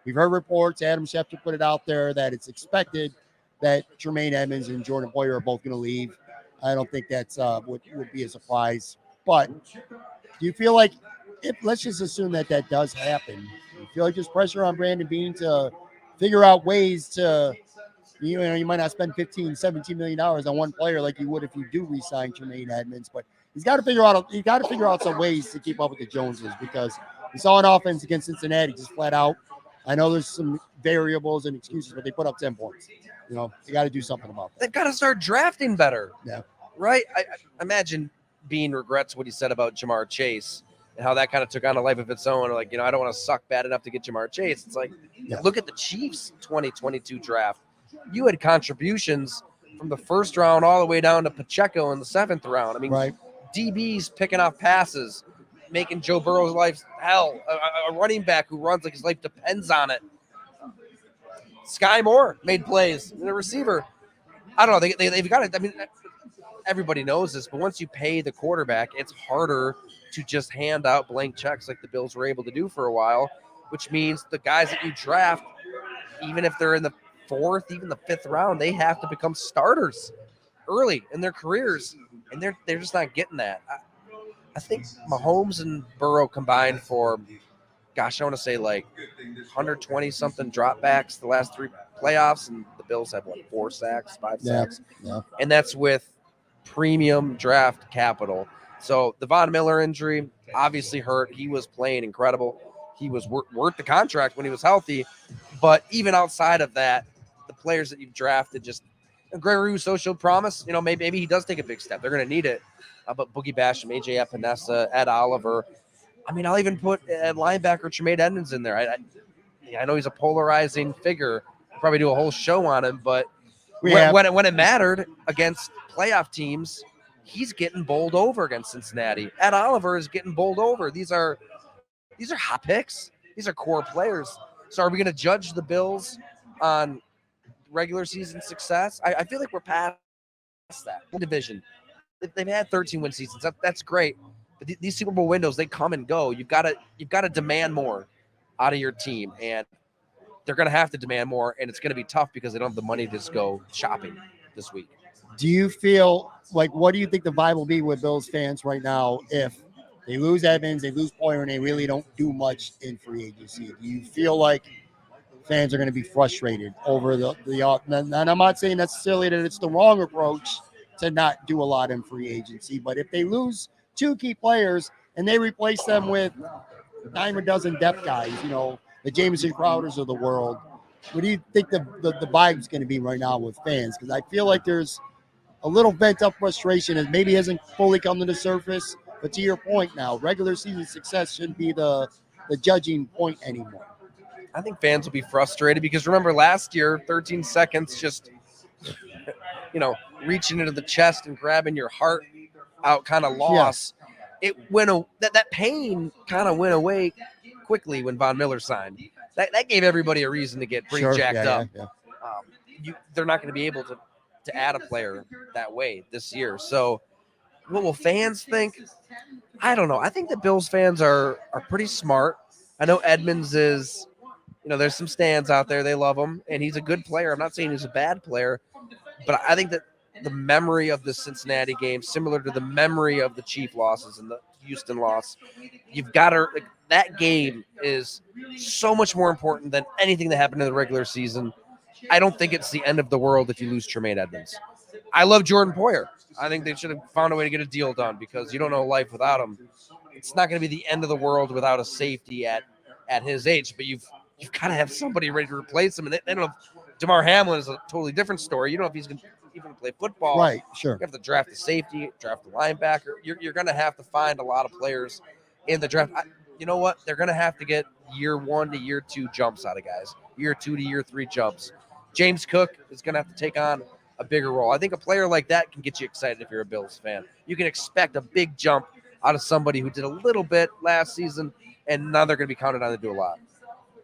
we've heard reports, Adam Schefter put it out there, that it's expected that Tremaine Edmonds and Jordan Poyer are both going to leave. I don't think that's would be a surprise. But do you feel like, if let's just assume that that does happen, do you feel like there's pressure on Brandon Beane to figure out ways to, you might not spend $15-17 million on one player like you would if you do re-sign Tremaine Edmonds, but he's got to figure out some ways to keep up with the Joneses, because we saw an offense against Cincinnati just flat out. I know there's some variables and excuses, but they put up 10 points. They got to do something about that. They've got to start drafting better. Yeah. Right? I imagine Beane regrets what he said about Jamar Chase and how that kind of took on a life of its own. Like, I don't want to suck bad enough to get Jamar Chase. It's like, look at the Chiefs 2022 draft. You had contributions from the first round all the way down to Pacheco in the 7th round. I mean, right. DBs picking off passes, making Joe Burrow's life hell. A running back who runs like his life depends on it. Sky Moore made plays. And a receiver, I don't know. They've got it. I mean, everybody knows this, but once you pay the quarterback, it's harder to just hand out blank checks like the Bills were able to do for a while, which means the guys that you draft, even if they're in the 4th, even the 5th round, they have to become starters early in their careers, and they're just not getting that. I think Mahomes and Burrow combined for, I want to say like 120-something dropbacks the last 3 playoffs, and the Bills have, 4 sacks, 5 sacks? Yeah. And that's with premium draft capital. So the Von Miller injury obviously hurt. He was playing incredible. He was worth the contract when he was healthy. But even outside of that, the players that you've drafted, just Gregory Rousseau showed promise. Maybe he does take a big step. They're going to need it. But Boogie Basham, AJ Epinesa, Ed Oliver. I mean, I'll even put linebacker Tremaine Edmonds in there. I know he's a polarizing figure. I'll probably do a whole show on him, but when it mattered against playoff teams, he's getting bowled over against Cincinnati. Ed Oliver is getting bowled over. These are hot picks. These are core players. So are we going to judge the Bills on regular season success? I feel like we're past that division. They've had 13-win seasons. That's great. But these Super Bowl windows, they come and go. You've got to demand more out of your team, and they're going to have to demand more, and it's going to be tough because they don't have the money to just go shopping this week. Do you feel like, what do you think the vibe will be with Bills fans right now if they lose Evans, they lose Poyer, and they really don't do much in free agency? Do you feel like fans are going to be frustrated over the and I'm not saying necessarily that it's the wrong approach to not do a lot in free agency, but if they lose 2 key players and they replace them with 9 or dozen depth guys, the Jamison Crowders of the world, what do you think the vibe's going to be right now with fans? Because I feel like there's a little pent-up frustration that maybe hasn't fully come to the surface. But to your point now, regular season success shouldn't be the judging point anymore. I think fans will be frustrated because remember last year, 13 seconds just, reaching into the chest and grabbing your heart out kind of loss. Yeah. It went that pain kind of went away quickly when Von Miller signed. That gave everybody a reason to get pretty jacked up. Yeah. They're not going to be able to add a player that way this year. So what will fans think? I don't know. I think the Bills fans are pretty smart. I know Edmonds is, there's some stands out there. They love him, and he's a good player. I'm not saying he's a bad player, but I think that the memory of the Cincinnati game, similar to the memory of the Chief losses and the Houston loss, you've got to that game is so much more important than anything that happened in the regular season. I don't think it's the end of the world if you lose Tremaine Edmonds. I love Jordan Poyer. I think they should have found a way to get a deal done because you don't know life without him. It's not going to be the end of the world without a safety at his age, but you've got to have somebody ready to replace him. And they don't know if DeMar Hamlin is a totally different story. You don't know if he's going to even play football. Right, sure. You have to draft the safety, draft the linebacker. You're going to have to find a lot of players in the draft. You know what? They're going to have to get year 1 to year 2 jumps out of guys, year 2 to year 3 jumps. James Cook is going to have to take on a bigger role. I think a player like that can get you excited if you're a Bills fan. You can expect a big jump out of somebody who did a little bit last season, and now they're going to be counted on to do a lot.